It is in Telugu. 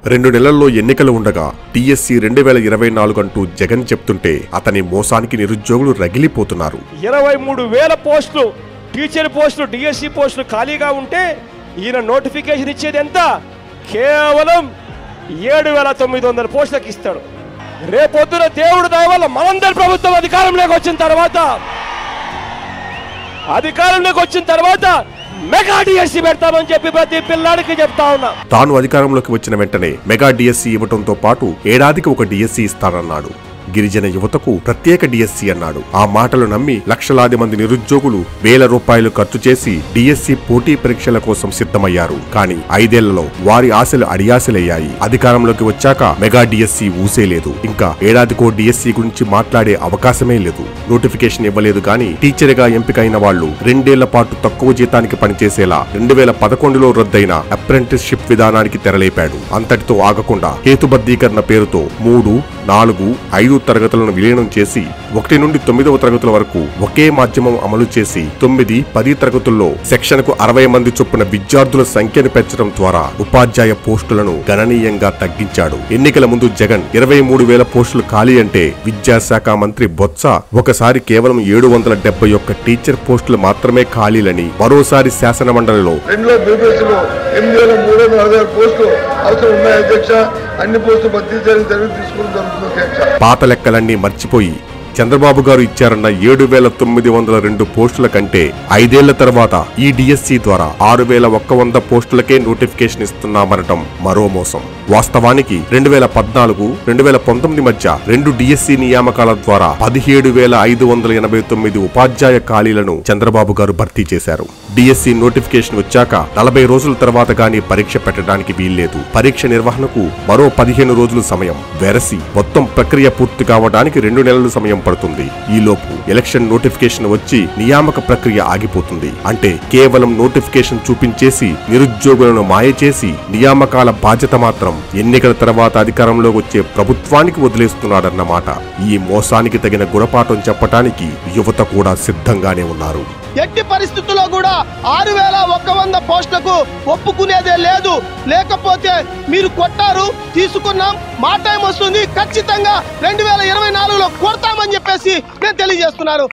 2 నెలల్లో ఎన్నికలు ఉండగా డిఎస్సి 2024 అంటూ జగన్ చెప్తుంటే అతని మోసానికి నిరుద్యోగులు రగిలిపోతున్నారు. 23,000 పోస్టులు టీచర్ పోస్టులు డిఎస్సి పోస్టులు ఖాళీగా ఉంటే ఈయన నోటిఫికేషన్ ఇచ్చేది ఎంత? కేవలం 7,900 పోస్టులకు ఇస్తాడు. రేపొద్దున దేవుడు దయ వల్ల మనందరి ప్రభుత్వం అధికారంలోకి వచ్చిన తర్వాత మెగా డిఎస్సి పెడతామని చెప్పి ప్రతి పిల్లాడికి చెప్తా ఉన్నా. తాను అధికారంలోకి వచ్చిన వెంటనే మెగా డిఎస్సి ఇవ్వడంతో పాటు ఏడాదికి ఒక డిఎస్సి ఇస్తానన్నాడు. గిరిజన యువతకు ప్రత్యేక డిఎస్సి అన్నాడు. ఆ మాటలు నమ్మి లక్షలాది మంది నిరుద్యోగులు వేల రూపాయలు ఖర్చు చేసి డిఎస్సి పోటీ పరీక్షల కోసం సిద్ధమయ్యారు. కానీ 5 ఏళ్లలో వారి ఆశలు అడియాశలయ్యాయి. అధికారంలోకి వచ్చాక మెగా డిఎస్సి ఊసేలేదు. ఇంకా ఏడాదికో డిఎస్సి గురించి మాట్లాడే అవకాశమే లేదు. నోటిఫికేషన్ ఇవ్వలేదు. కానీ టీచర్ గా ఎంపికైన వాళ్లు 2 ఏళ్ల పాటు తక్కువ జీతానికి పనిచేసేలా 2011లో రద్దయిన అప్రెంటిస్షిప్ విధానానికి తెరలేపాడు. అంతటితో ఆగకుండా హేతుబద్ధీకరణ పేరుతో 3, 4, 5 తరగతులను విలీనం చేసి 1 నుండి 9వ తరగతుల వరకు ఒకే మాధ్యమం అమలు చేసి 9, 10 తరగతుల్లో సెక్షన్కు 60 మంది చొప్పున విద్యార్థుల సంఖ్యను పెంచడం ద్వారా ఉపాధ్యాయ పోస్టులను గణనీయంగా తగ్గించాడు. ఎన్నికల ముందు జగన్ 23,000 పోస్టులు ఖాళీ అంటే విద్యాశాఖ మంత్రి బొత్స ఒకసారి కేవలం 771 టీచర్ పోస్టులు మాత్రమే ఖాళీలని, మరోసారి శాసన మండలిలో పాత లెక్కలన్నీ మర్చిపోయి చంద్రబాబు గారు ఇచ్చారన్న 7,902 పోస్టుల కంటే 5 ఏళ్ల తర్వాత ఈ డిఎస్సి ద్వారా 6,100 పోస్టులకే నోటిఫికేషన్ ఇస్తున్నామనటం మరో మోసం. వాస్తవానికి 2014, 2019 మధ్య 2 డిఎస్సి నియామకాల ద్వారా 17,589 ఉపాధ్యాయ ఖాళీలను చంద్రబాబు గారు భర్తీ చేశారు. డిఎస్సి నోటిఫికేషన్ వచ్చాక 40 రోజుల తర్వాత గానీ పరీక్ష పెట్టడానికి వీల్లేదు. పరీక్ష నిర్వహణకు మరో 15 రోజులు సమయం వెరసి మొత్తం ప్రక్రియ పూర్తి కావడానికి 2 నెలల సమయం పడుతుంది. ఈలోపు ఎలక్షన్ నోటిఫికేషన్ వచ్చి నియామక ప్రక్రియ ఆగిపోతుంది. అంటే కేవలం నోటిఫికేషన్ చూపించేసి నిరుద్యోగులను మాయ చేసి నియామకాల బాధ్యత మాత్రం ఎన్నికల తర్వాత అధికారంలోకి వచ్చే ప్రభుత్వానికి వదిలేస్తున్నాడన్నమాట. ఈ మోసానికి తగిన గుణపాఠం చెప్పటానికి యువత కూడా సిద్ధంగానే ఉన్నారు. ఎట్టి పరిస్థితుల్లో కూడా 6,100 పోస్టులకు ఒప్పుకునేదే లేదు. లేకపోతే మీరు కొట్టారు, తీసుకున్నాం, మా టైం వస్తుంది, ఖచ్చితంగా 2024లో కొడతామని చెప్పేసి నేను తెలియజేస్తున్నాను.